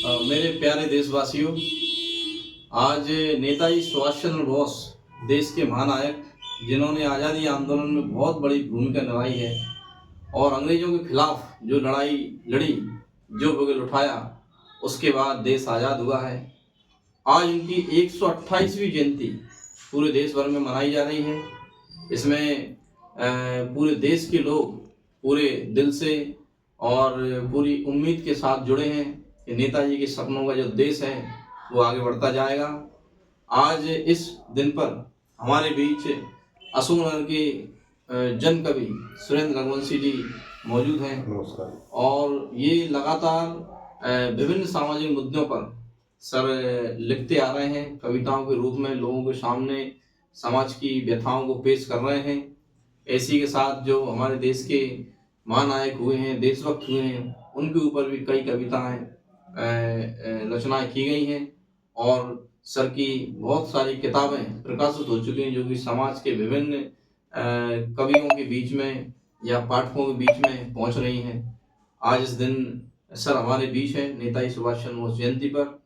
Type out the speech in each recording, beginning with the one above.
मेरे प्यारे देशवासियों, आज नेताजी सुभाष चंद्र बोस देश के महानायक, जिन्होंने आज़ादी आंदोलन में बहुत बड़ी भूमिका निभाई है और अंग्रेजों के खिलाफ जो लड़ाई लड़ी, जो बुगल उठाया, उसके बाद देश आज़ाद हुआ है। आज उनकी 128वीं जयंती पूरे देश भर में मनाई जा रही है। इसमें पूरे देश के लोग पूरे दिल से और पूरी उम्मीद के साथ जुड़े हैं कि नेताजी के सपनों का जो देश है वो आगे बढ़ता जाएगा। आज इस दिन पर हमारे बीच अशोकनगर के जन कवि सुरेंद्र रघुवंशी जी मौजूद हैं। नमस्कार। और ये लगातार विभिन्न सामाजिक मुद्दों पर सर लिखते आ रहे हैं, कविताओं के रूप में लोगों के सामने समाज की व्यथाओं को पेश कर रहे हैं। इसी के साथ जो हमारे देश के महानायक हुए हैं, देशभक्त हुए हैं, उनके ऊपर भी कई कविताएं रचनाएं की गई हैं और सर की बहुत सारी किताबें प्रकाशित हो चुकी हैं, जो कि समाज के विभिन्न कवियों के बीच में या पाठकों के बीच में पहुंच रही हैं। आज इस दिन सर हमारे बीच हैं, नेताजी सुभाष चंद्र बोस जयंती पर।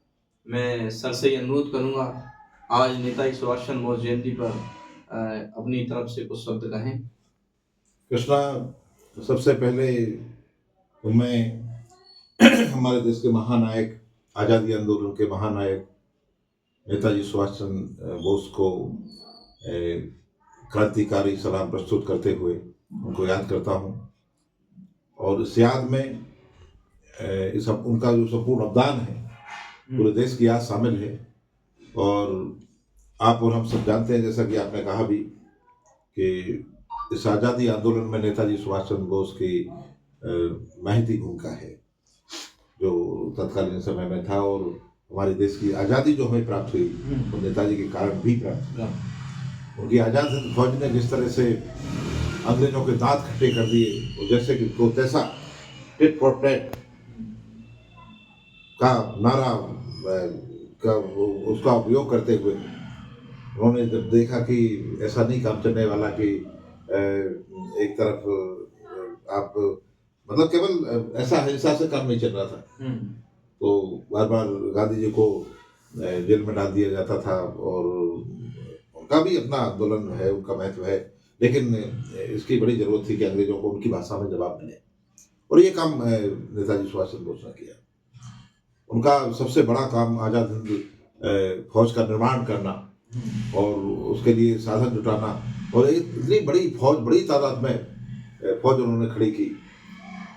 मैं सर से ये अनुरोध करूंगा, आज नेताजी सुभाष चंद्र बोस जयंती पर अपनी तरफ से कुछ शब्द कहें। कृष्णा, सबसे पहले तो मैं हमारे देश के महानायक, आज़ादी आंदोलन के महानायक नेताजी सुभाष चंद्र बोस को क्रांतिकारी सलाम प्रस्तुत करते हुए उनको याद करता हूँ और इस याद में इस उनका जो संपूर्ण अवदान है पूरे देश की याद शामिल है। और आप और हम सब जानते हैं, जैसा कि आपने कहा भी, कि इस आज़ादी आंदोलन में नेताजी सुभाष चंद्र बोस की महती भूमिका है, जो तत्कालीन समय में था। और हमारे देश की आज़ादी जो हमें प्राप्त हुई वो नेताजी के कारण भी प्राप्त हुई। उनकी आज़ाद हिंद फौज ने जिस तरह से अंग्रेजों के दांत खट्टे कर दिए, और जैसे कि को तैसा टिट फॉर टैट का नारा का उसका उपयोग करते हुए उन्होंने जब देखा कि ऐसा नहीं काम चलने वाला कि एक तरफ आप मतलब केवल ऐसा हिंसा से काम नहीं चल रहा था, तो बार बार गांधी जी को जेल में डाल दिया जाता था। और उनका भी अपना आंदोलन है, उनका महत्व है, लेकिन इसकी बड़ी जरूरत थी कि अंग्रेजों को उनकी भाषा में जवाब मिले, और ये काम नेताजी सुभाष चंद्र बोस ने किया। उनका सबसे बड़ा काम आज़ाद हिंद फौज का निर्माण करना और उसके लिए साधन जुटाना, और इतनी बड़ी फौज, बड़ी तादाद में फौज उन्होंने खड़ी की,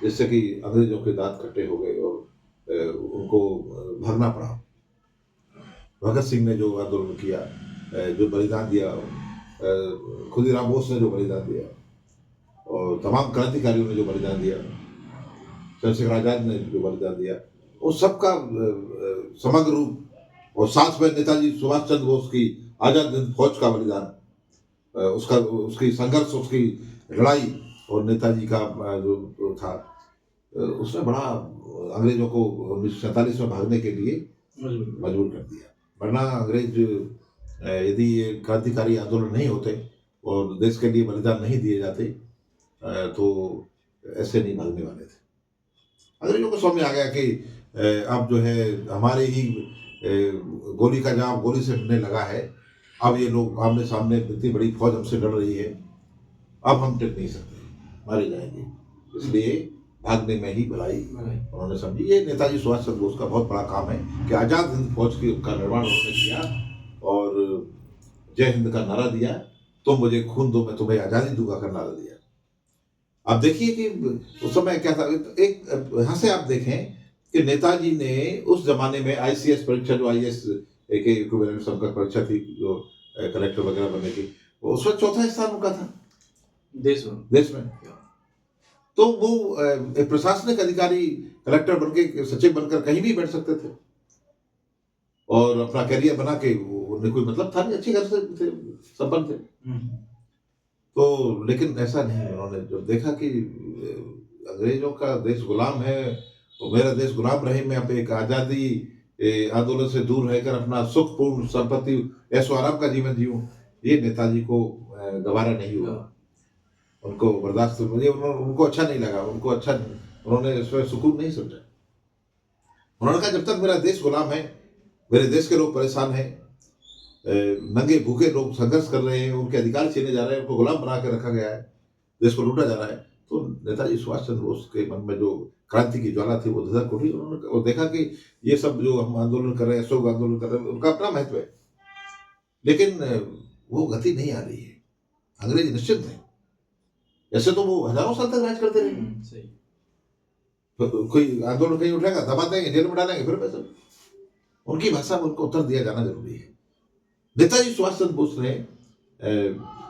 जिससे कि अंग्रेजों के दांत खट्टे हो गए और उनको भागना पड़ा। भगत सिंह ने जो आंदोलन किया, जो बलिदान दिया, खुदीराम बोस ने जो बलिदान दिया, और तमाम क्रांतिकारियों ने जो बलिदान दिया, चंद्रशेखर आजाद ने जो बलिदान दिया, वो सबका समग्र रूप, और साथ में नेताजी सुभाष चंद्र बोस की आज़ाद हिंद फौज का बलिदान, उसकी संघर्ष, उसकी लड़ाई, और नेताजी का जो था, उसने बड़ा अंग्रेजों को 1947 में भागने के लिए मजबूर कर दिया। वरना अंग्रेज यदि ये क्रांतिकारी आंदोलन नहीं होते और देश के लिए बलिदान नहीं दिए जाते तो ऐसे नहीं भागने वाले थे। अंग्रेजों को समझ में आ गया कि अब जो है हमारे ही गोली का जवाब गोली से मिलने लगा है। अब ये लोग आमने सामने, इतनी बड़ी फौज हमसे लड़ रही है, अब हम टिक नहीं सकते, मारे जाएंगे, इसलिए भागने में ही भलाई उन्होंने समझी। ये नेताजी सुभाष चंद्र बोस का बहुत बड़ा काम है कि आज़ाद हिंद फौज का निर्माण उन्होंने किया और जय हिंद का नारा दिया, तुम मुझे खून दो मैं तुम्हें आज़ादी दूंगा का नारा दिया। अब देखिए कि उस समय क्या था। एक यहाँ से आप देखें कि नेताजी ने उस जमाने में ICS परीक्षा, जो IAS के इक्विवेलेंट समकक्ष परीक्षा थी, जो कलेक्टर वगैरह बनने की, उसमें 4था स्थान उनका था देश में। तो वो एक प्रशासनिक अधिकारी, कलेक्टर बनके, सचिव बनकर कहीं भी बैठ सकते थे और अपना करियर बना के, उन्हें कोई मतलब था नहीं, अच्छी घर से थे, संपन्न थे। तो लेकिन ऐसा नहीं, उन्होंने जब देखा कि अंग्रेजों का देश गुलाम है, तो मेरा देश गुलाम रहे, मैं अब एक आज़ादी आंदोलन से दूर रहकर अपना सुखपूर्ण संपत्ति, ऐशो आराम का जीवन जीऊं, ये नेताजी को गवारा नहीं हुआ, उनको बर्दाश्त, मुझे उनको अच्छा नहीं लगा, उन्होंने इसमें सुकून नहीं समझा। उन्होंने कहा जब तक मेरा देश गुलाम है, मेरे देश के लोग परेशान हैं, नंगे भूखे लोग संघर्ष कर रहे हैं, उनके अधिकार छीने जा रहे हैं, उनको गुलाम बना के रखा गया है, देश को लूटा जा रहा है, तो नेताजी सुभाष चंद्र बोस के मन में जो क्रांति की ज्वाला थी वो धधक उठी। उन्होंने वो देखा कि ये सब जो हम आंदोलन कर रहे हैं, अशोक आंदोलन कर रहे हैं, उनका अपना महत्व है, लेकिन वो गति नहीं आ रही है। अंग्रेज निश्चित है, ऐसे तो वो हजारों साल तक राज करते रहे। सही। तो कोई आंदोलन कहीं उठेगा, दबा देंगे, जेल में डालेंगे, फिर वैसे उनकी भाषा में उनको उत्तर दिया जाना जरूरी है। नेताजी सुभाष चंद्र बोस ने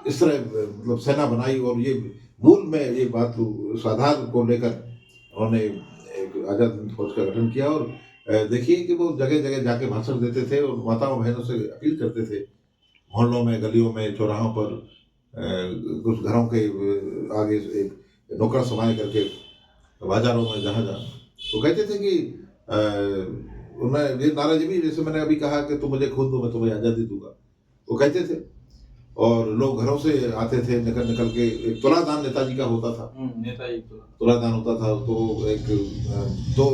इस तरह मतलब सेना बनाई, और ये मूल में ये बात उस आधार को लेकर उन्होंने एक आजाद हिंद फौज का गठन किया। और देखिए कि वो जगह जगह जाके भाषण देते थे और माताओं बहनों से अपील करते थे, मोहल्लों में, गलियों में, चौराहों पर, कुछ घरों के आगे एक नौकर समाये करके, बाजारों में, जहाँ जहाँ वो कहते थे कि उन्हें ये नारा भी, जैसे मैंने अभी कहा कि तुम मुझे खून दो मैं तुम्हें आज़ादी दूंगा, वो कहते थे। और लोग घरों से आते थे निकल निकल के। एक तुलादान नेताजी का होता था, नेताजी तुलादान होता था, तो एक दो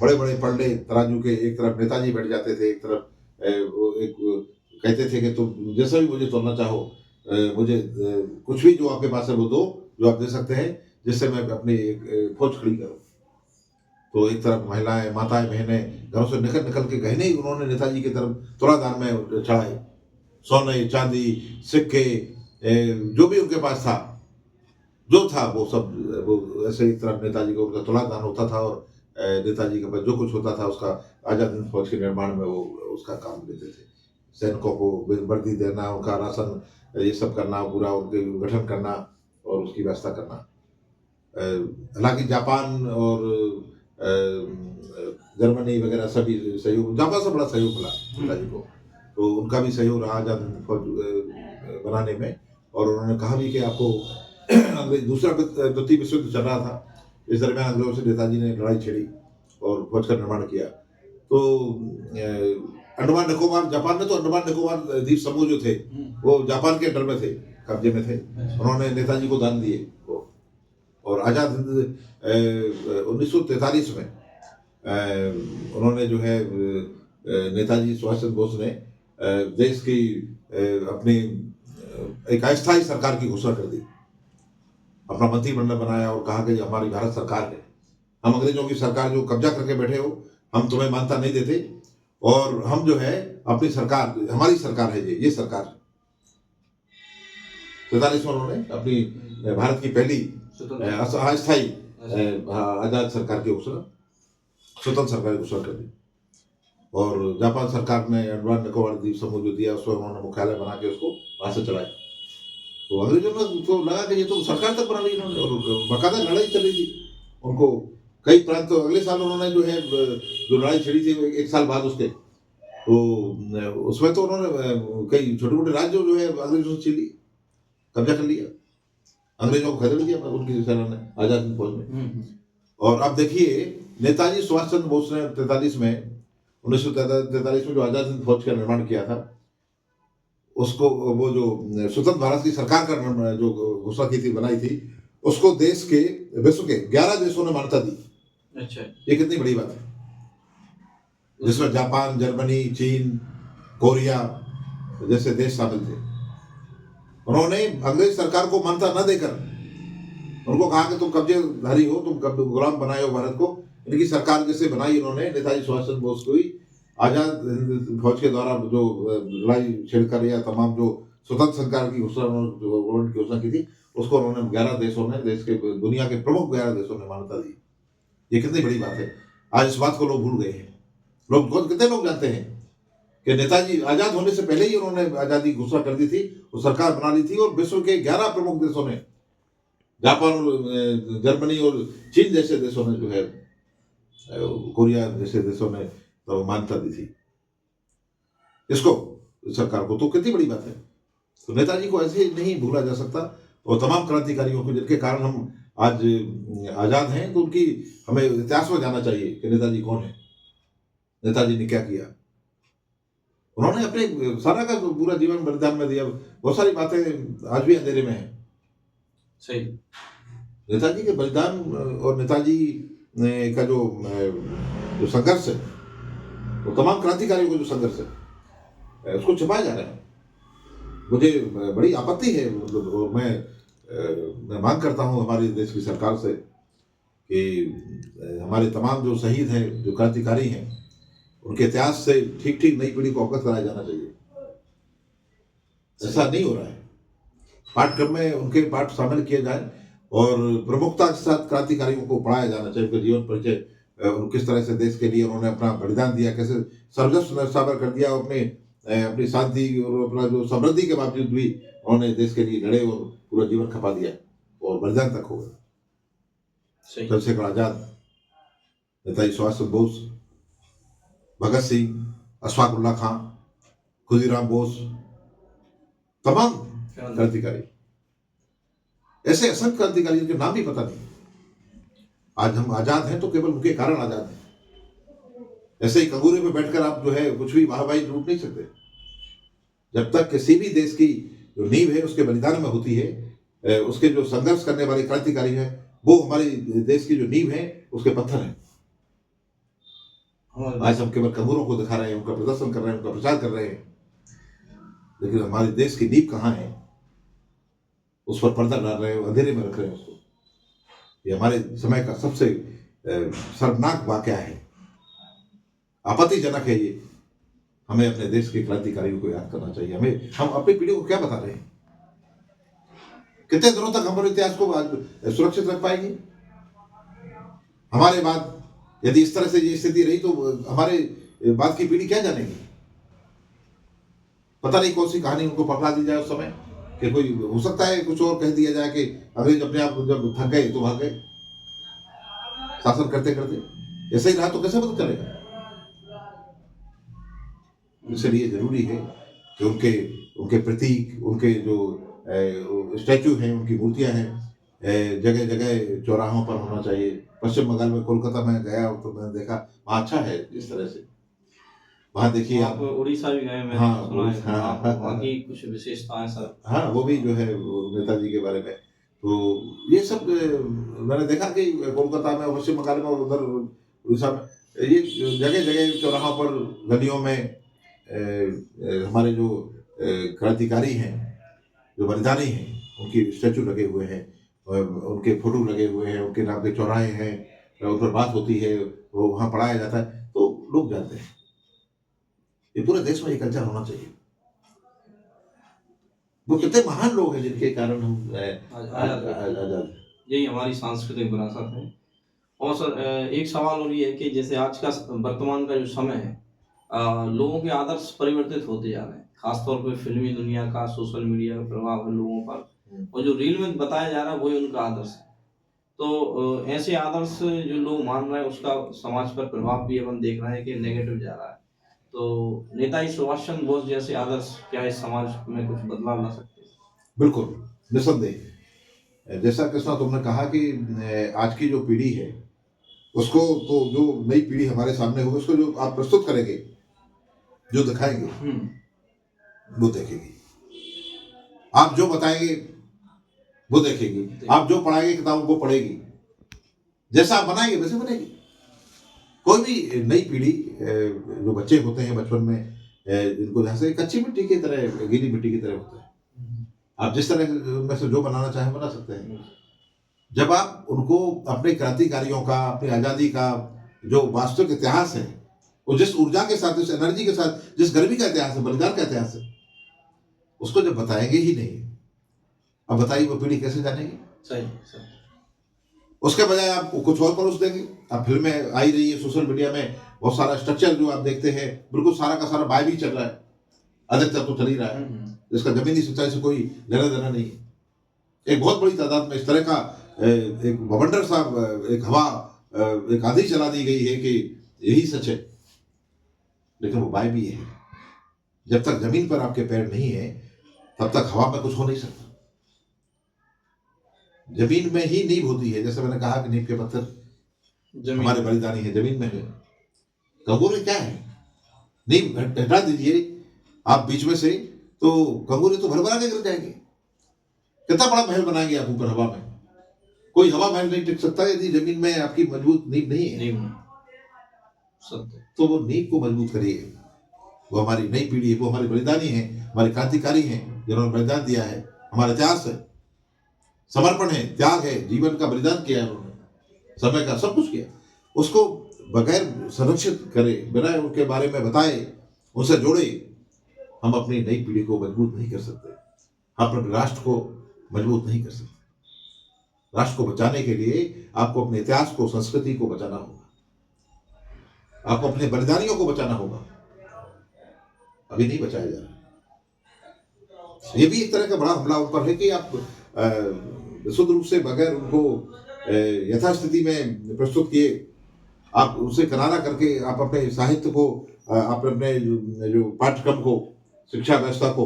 बड़े बड़े पल्ले तराजू के, एक तरफ नेताजी बैठ जाते थे, एक तरफ वो एक कहते थे कि तुम जैसा भी मुझे तोलना चाहो, मुझे कुछ भी जो आपके पास है वो दो, जो आप दे सकते हैं, जिससे मैं अपनी एक फौज खड़ी करूँ। तो एक तरफ महिलाएं, माताएं, बहनें घरों से निकल निकल के गहने ही उन्होंने नेताजी की तरफ तुलादान में चढ़ाए, सोने, चांदी, सिक्के, जो भी उनके पास था, जो था वो सब, वो ऐसे एक तरफ नेताजी को उनका तुलादान होता था, और नेताजी के पास जो कुछ होता था उसका आजाद हिंद फौज के निर्माण में वो उसका काम लेते थे। सैनिकों को वर्दी देना, उनका राशन, ये सब करना, पूरा उनके गठन करना और उसकी व्यवस्था करना। हालांकि जापान और जर्मनी वगैरह सभी सहयोग, जापान से बड़ा सहयोग मिला नेताजी को, तो उनका भी सहयोग रहा आजाद हिंद फौज बनाने में। और उन्होंने कहा भी कि आपको अंग्रेज, दूसरा द्वितीय विश्व युद्ध चल रहा था, इस दरमियान अंग्रेजों से नेताजी ने लड़ाई छेड़ी और फौज का निर्माण किया। तो अंडमान निकोबार, जापान में तो अंडमान निकोबार द्वीप समूह जो थे वो जापान के अंडर में थे, कब्जे में थे, उन्होंने नेताजी को दान दिए वो। और आजाद हिंद 1943 में उन्होंने जो है नेताजी सुभाष चंद्र बोस ने देश की अपनी एक अस्थायी सरकार की घोषणा कर दी, अपना मंत्रिमंडल बनाया और कहा कि हमारी भारत सरकार है, हम अंग्रेजों की सरकार जो कब्जा करके बैठे हो, हम तुम्हें मान्यता नहीं देते, और हम जो है अपनी सरकार, हमारी सरकार है ये सरकार। 47 में उन्होंने अपनी भारत की पहली अस्थायी आजाद सरकार की घोषणा, स्वतंत्र सरकार की घोषणा कर दी। और जापान सरकार ने अंडमान निकोबार द्वीप समूह जो दिया, उसमें उन्होंने मुख्यालय बना के उसको वहां से चलाया। तो अंग्रेजों ने तो लगा कि ये तो सरकार तक बना ली इन्होंने, और बाकायदा लड़ाई चल रही थी उनको कई प्रांत। तो अगले साल उन्होंने जो है जो लड़ाई छिड़ी थी, एक साल बाद उसके, तो उसमें तो उन्होंने कई छोटे मोटे राज्य जो है अंग्रेजों से छीन लिए, कब्जा कर लिया, अंग्रेजों को खदेड़ दिया उनकी सेना ने आजाद हिंद फौज में। और अब देखिए नेताजी सुभाष चंद्र बोस ने 1943 में जो आजाद हिंद फौज का निर्माण किया था, उसको वो जो स्वतंत्र भारत की सरकार का जो घोषणा की थी, बनाई थी, उसको देश के, विश्व के 11 देशों ने मान्यता दी। अच्छा, ये कितनी बड़ी बात है, जिसमें जापान, जर्मनी, चीन, कोरिया जैसे देश शामिल थे। उन्होंने अंग्रेज सरकार को मान्यता न देकर उनको कहा कि तुम कब्जेधारी हो, तुम गुलाम बनाए हो भारत को। इनकी सरकार जैसे बनाई उन्होंने, नेताजी सुभाष चंद्र बोस को ही आजाद हिंद फौज के द्वारा जो लड़ाई छिड़कर या तमाम जो स्वतंत्र सरकार की घोषणा की थी, उसको उन्होंने 11 देशों ने, देश के दुनिया के प्रमुख 11 देशों ने मान्यता दी। ये कितनी बड़ी बात है। आज इस बात को लोग भूल गए हैं। लोग कितने लोग जानते हैं कि नेताजी आजाद होने से पहले ही उन्होंने आजादी घोषणा कर दी थी, वो सरकार बना ली थी, और विश्व के 11 प्रमुख देशों ने, जापान, जर्मनी और चीन जैसे देशों ने जो है, कोरिया जैसे देशों ने तो मान्यता दी थी इसको, सरकार को। तो कितनी बड़ी बात है। तो नेताजी को ऐसे नहीं भूला जा सकता, और तमाम क्रांतिकारियों को जिनके कारण हम आज आजाद हैं, तो उनकी हमें इतिहास में जाना चाहिए कि नेताजी कौन है, नेताजी ने क्या किया। उन्होंने अपने सारा का पूरा जीवन बलिदान में दिया। बहुत सारी बातें आज भी अंधेरे में है। सही। नेताजी के बलिदान और नेताजी का जो जो संघर्ष है, वो तमाम क्रांतिकारियों का जो संघर्ष है, उसको छिपाया जा रहा है। मुझे बड़ी आपत्ति है, मतलब, और मैं मांग करता हूँ हमारे देश की सरकार से कि हमारे तमाम जो शहीद हैं, जो क्रांतिकारी हैं, उनके इतिहास से ठीक ठीक नई पीढ़ी को अवगत कराया जाना चाहिए। ऐसा नहीं हो रहा है। पाठ्यक्रम में उनके पाठ शामिल किए जाए और प्रमुखता के साथ क्रांतिकारियों को पढ़ाया जाना चाहिए। उनका जीवन परिचय, किस तरह से देश के लिए उन्होंने अपना बलिदान दिया, कैसे सर्वस्व न्यौछावर कर दिया, अपनी शांति और अपना जो समृद्धि के बावजूद भी उन्होंने देश के लिए लड़े और पूरा जीवन खपा दिया और बलिदान तक हो गए। चंद्रशेखर आजाद, नेताजी सुभाष चंद्र बोस, भगत सिंह, अशफाक खां, खुदीराम बोस, तमाम क्रांतिकारी, ऐसे असंख्य क्रांतिकारी जिनके नाम भी पता नहीं। आज हम आजाद हैं तो केवल उनके कारण आजाद हैं। ऐसे ही कंगूरे पे बैठकर आप जो है कुछ भी वाहवाही लूट नहीं सकते। जब तक किसी भी देश की जो नींव है उसके बलिदान में होती है, उसके जो संघर्ष करने वाले क्रांतिकारी हैं, वो हमारे देश की जो नींव है उसके पत्थर हैं। आज हम केवल कंगूरों को दिखा रहे हैं, उनका प्रदर्शन कर रहे हैं, उनका प्रचार कर रहे हैं, लेकिन हमारे देश की नींव कहाँ है उस पर पर्दा डाल रहे हैं, अंधेरे में रख रहे हैं उसको। ये हमारे समय का सबसे शर्मनाक वाकया है, आपत्तिजनक है ये। हमें अपने देश के क्रांतिकारियों को याद करना चाहिए। हम अपनी पीढ़ी को क्या बता रहे हैं? कितने दिनों तक हमारे इतिहास को सुरक्षित रख पाएंगे? हमारे बाद यदि इस तरह से ये स्थिति रही तो हमारे बाद की पीढ़ी क्या जानेगी? पता नहीं कौन सी कहानी उनको पकड़ा दी जाए उस समय, कि कोई हो सकता है कुछ और कह दिया जाए कि अंग्रेज अपने आप जब थक गए तो भाग गए शासन करते करते। ऐसा ही रहा तो कैसे पता चलेगा? इसलिए जरूरी है कि उनके प्रतीक, उनके जो स्टैचू हैं, उनकी मूर्तियां हैं, जगह जगह चौराहों पर होना चाहिए। पश्चिम बंगाल में कोलकाता में गया तो मैंने देखा वहाँ अच्छा है इस तरह से। वहाँ देखिए आप उड़ीसा भी गए, मैंने सुना है वहाँ की कुछ विशेषताएं सर। हाँ, वो भी जो है नेताजी के बारे में, तो ये सब मैंने देखा कि कोलकाता में, पश्चिम बंगाल में, उधर उड़ीसा में, ये जगह जगह चौराहों पर, गलियों में हमारे जो क्रांतिकारी हैं, जो बलिदानी हैं, उनकी स्टैचू लगे हुए हैं, उनके फोटो लगे हुए हैं, उनके नाम के चौराहे हैं, उन पर बात होती है, वो वहाँ पढ़ाया जाता है, तो लोग जानते हैं। ये पूरे देश में ये कल्चर होना चाहिए। वो कितने महान लोग हैं जिनके कारण हम आजाद। यही हमारी सांस्कृतिक विरासत है। और सर एक सवाल और ये है कि जैसे आज का वर्तमान का जो समय है, लोगों के आदर्श परिवर्तित होते जा रहे हैं, खासतौर पे फिल्मी दुनिया का, सोशल मीडिया का प्रभाव है लोगों पर, और जो रील में बताया जा रहा है वही उनका आदर्श है। तो ऐसे आदर्श जो लोग मान रहे हैं उसका समाज पर प्रभाव भी अपन देख रहे हैं कि नेगेटिव जा रहा है। तो नेताजी सुभाष चंद्र बोस जैसे आदर्श क्या इस समाज में कुछ बदलाव ला सकते हैं? बिल्कुल, निस्संदेह। जैसा कृष्णा तुमने कहा कि आज की जो पीढ़ी है उसको, तो जो नई पीढ़ी हमारे सामने होगी उसको जो आप प्रस्तुत करेंगे, जो दिखाएंगे, वो देखेगी। आप जो बताएंगे वो देखेगी, आप जो पढ़ाएंगे किताबों को पढ़ेगी, जैसा आप बनाएंगे वैसे बनेगी। कोई भी नई पीढ़ी, जो बच्चे होते हैं बचपन में, जिनको जैसे कच्ची मिट्टी की तरह, गीली मिट्टी की तरह होता है, आप जिस तरह में से जो बनाना चाहें बना सकते हैं। जब आप उनको अपने क्रांतिकारियों का, अपनी आज़ादी का जो वास्तविक इतिहास है, वो जिस ऊर्जा के साथ, जिस एनर्जी के साथ, जिस गर्मी का इतिहास है, बलिदान का इतिहास है, उसको जब बताएंगे ही नहीं, अब बताइए वो पीढ़ी कैसे जानेगी? सही। उसके बजाय आप कुछ और परोस देंगे। अब फिल्में आई रही है, सोशल मीडिया में बहुत सारा स्ट्रक्चर जो आप देखते हैं, बिल्कुल सारा का सारा बाय भी चल रहा है, अधिकतर तो चल ही रहा है, जिसका जमीनी सच्चाई से कोई लेना देना नहीं। एक बहुत बड़ी तादाद में इस तरह का एक बवंडर सा, एक हवा, एक आंधी चला दी गई है कि यही सच है, लेकिन वो बाय भी है। जब तक जमीन पर आपके पैर नहीं है तब तक हवा में कुछ हो नहीं सकता। जमीन में ही नींव होती है। जैसे मैंने कहा कि नींव के पत्थर हमारे बलिदानी है, जमीन में है। कंगूरे क्या है? नींव हटा दीजिए आप बीच में से, तो कंगूरे तो भर भरा के गिर जाएंगे। कितना बड़ा महल बनाएंगे आप ऊपर हवा में? कोई हवा महल नहीं टिक सकता यदि जमीन में आपकी मजबूत नींव नहीं है। सत्य। तो वो नींव को मजबूत करिए। वो हमारी नई पीढ़ी है, वो हमारे बलिदानी हैं, हमारे क्रांतिकारी हैं, जिन्होंने बलिदान दिया है, हमारा इतिहास है, समर्पण है, त्याग है, जीवन का बलिदान किया है उन्होंने, समय का सब कुछ किया। उसको बगैर संरक्षित करे, बिना उनके बारे में बताए, उनसे जोड़े, हम अपनी नई पीढ़ी को मजबूत नहीं कर सकते, हम अपने राष्ट्र को मजबूत नहीं कर सकते। राष्ट्र को बचाने के लिए आपको अपने इतिहास को, संस्कृति को बचाना होगा, आपको अपने बलिदानियों को बचाना होगा। अभी नहीं बचाया जा रहा। ये भी एक तरह का बड़ा हमला उन पर है कि आप विशुद्ध रूप से बगैर उनको यथास्थिति में प्रस्तुत किए, आप उसे करारा करके आप अपने साहित्य को, आप अपने जो पाठ्यक्रम को, शिक्षा व्यवस्था को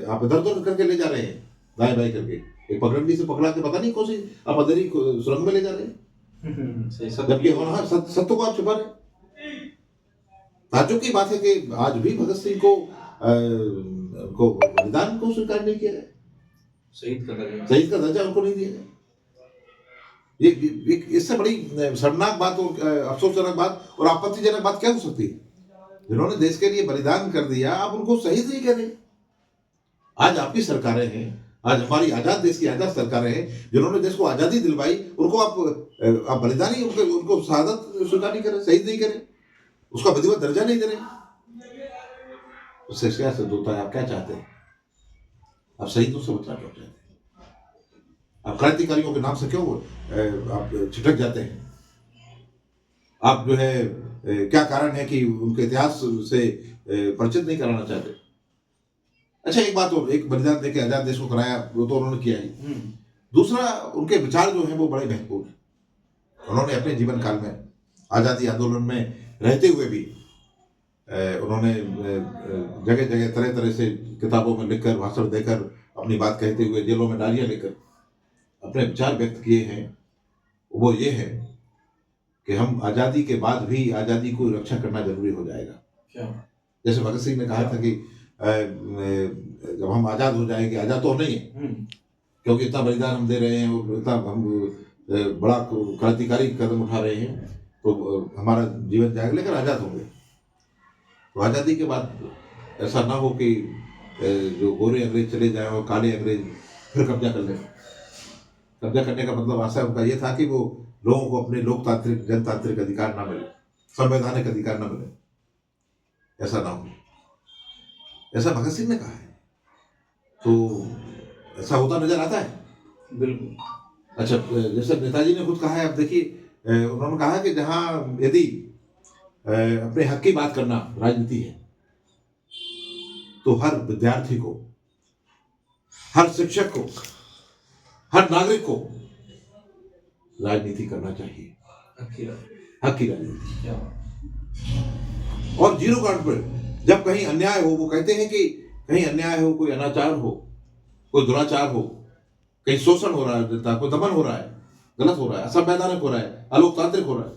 आप इधर उधर करके ले जा रहे हैं, दाएं बाएं करके। एक पगडंडी से पकड़ा के पता नहीं कौन सी आप अंधेरी सुरंग में ले जा रहे हैं, जबकि वहां सत्य को आप छुपा रहे हैं। ताज्जुब की बात है कि आज भी भगत सिंह को बलिदान को स्वीकार नहीं किया है, शहीद का दर्जा उनको नहीं दिया है। ये इससे बड़ी शर्मनाक बात और अफसोसजनक बात और आपत्तिजनक बात क्या हो सकती है? जिन्होंने देश के लिए बलिदान कर दिया, आप उनको शहीद नहीं करें। आज आपकी सरकारें हैं, आज हमारी आजाद देश की आजाद सरकारें हैं, जिन्होंने देश को आजादी दिलवाई, उनको आप बलिदानी, उनको शहादत स्वीकार नहीं करें, शहीद नहीं करें, उसका विधिवत दर्जा नहीं दे रहे। उससे क्या सिद्ध होता है? आप क्या चाहते हैं? आप शहीदों से बचना क्यों चाहते हैं? आप क्रांतिकारियों के नाम से क्यों आप छिटक जाते हैं? आप जो है क्या कारण है कि उनके इतिहास से परिचित नहीं कराना चाहते? अच्छा, एक बात और, एक बलिदान देके आजाद देश को कराया, वो तो उन्होंने किया ही। दूसरा, उनके विचार जो हैं वो बड़े महत्वपूर्ण हैं। उन्होंने अपने जीवन काल में आज़ादी आंदोलन में रहते हुए भी उन्होंने जगह जगह तरह तरह से किताबों में लिखकर, भाषण देकर, अपनी बात कहते हुए, जेलों में डायरियां लेकर अपने विचार व्यक्त किए हैं। वो ये है कि हम आज़ादी के बाद भी आज़ादी को रक्षा करना जरूरी हो जाएगा। क्या? जैसे भगत सिंह ने कहा था कि जब हम आज़ाद हो जाएंगे, आज़ाद तो नहीं है क्योंकि इतना बलिदान हम दे रहे हैं और इतना हम बड़ा क्रांतिकारी कदम उठा रहे हैं, तो हमारा जीवन जाएगा, लेकिन आज़ाद होंगे। तो आज़ादी के बाद ऐसा ना हो कि जो गोरे अंग्रेज चले जाएं और काले अंग्रेज फिर कब्जा कर लें। कब्जा करने का मतलब आशा उनका ये था कि वो लोगों को अपने लोकतांत्रिक, जनतांत्रिक अधिकार ना मिले, संवैधानिक अधिकार ना मिले, ऐसा ना हो। ऐसा भगत सिंह ने कहा है, तो ऐसा होता नजर आता है। बिल्कुल। अच्छा, जैसे नेताजी ने खुद कहा है, आप देखिए, उन्होंने कहा कि जहां यदि अपने हक की बात करना राजनीति है, तो हर विद्यार्थी को, हर शिक्षक को, हर नागरिक को राजनीति करना चाहिए, हक की राजनीति। और जीरो ग्राउंड पर जब कहीं अन्याय हो, वो कहते हैं कि कहीं अन्याय हो, कोई अनाचार हो, कोई दुराचार हो, कहीं शोषण हो रहा है, जनता को दमन हो रहा है, गलत हो रहा है, असंवैधानिक हो रहा है, अलोकतांत्रिक हो रहा है,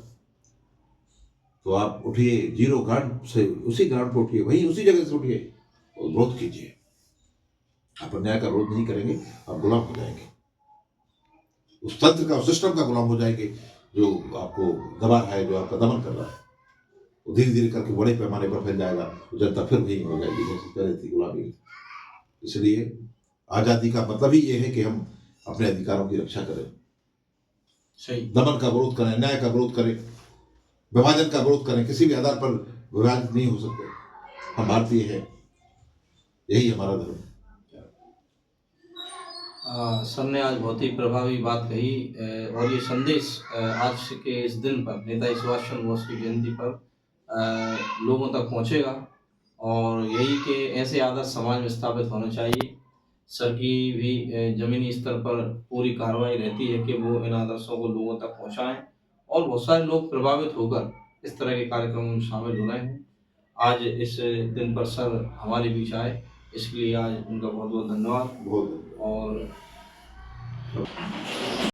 तो आप उठिए, जीरो ग्राउंड से, उसी ग्राउंड पर उठिए, वहीं उसी जगह से उठिए और विरोध कीजिए। आप अन्याय का विरोध नहीं करेंगे, आप गुलाम हो जाएंगे, उस तंत्र का, उस सिस्टम का गुलाम हो जाएंगे जो आपको दबा रहा है, जो आपका दमन कर रहा है। वो धीरे धीरे करके बड़े पैमाने पर फैल जाएगा, तो जनता फिर वही हो जाएगी जैसे पहले थी, गुलामी। इसलिए आज़ादी का मतलब ही ये है कि हम अपने अधिकारों की रक्षा करें, सही, दमन का विरोध करें, न्याय का विरोध करें, विभाजन का विरोध करें। किसी भी आधार पर विभाजित नहीं हो सकते। हम भारतीय हैं, यही हमारा धर्म है। सर ने आज बहुत ही प्रभावी बात कही, और ये संदेश आज के इस दिन पर, नेताजी सुभाष चंद्र बोस की जयंती पर लोगों तक पहुंचेगा, और यही कि ऐसे आदर्श समाज में स्थापित होना चाहिए। सर की भी जमीनी स्तर पर पूरी कार्रवाई रहती है कि वो इन आदर्शों को लोगों तक पहुंचाएं, और बहुत सारे लोग प्रभावित होकर इस तरह के कार्यक्रमों में शामिल हो रहे हैं। आज इस दिन पर सर हमारे बीच आए, इसके लिए आज उनका बहुत बहुत धन्यवाद। बहुत और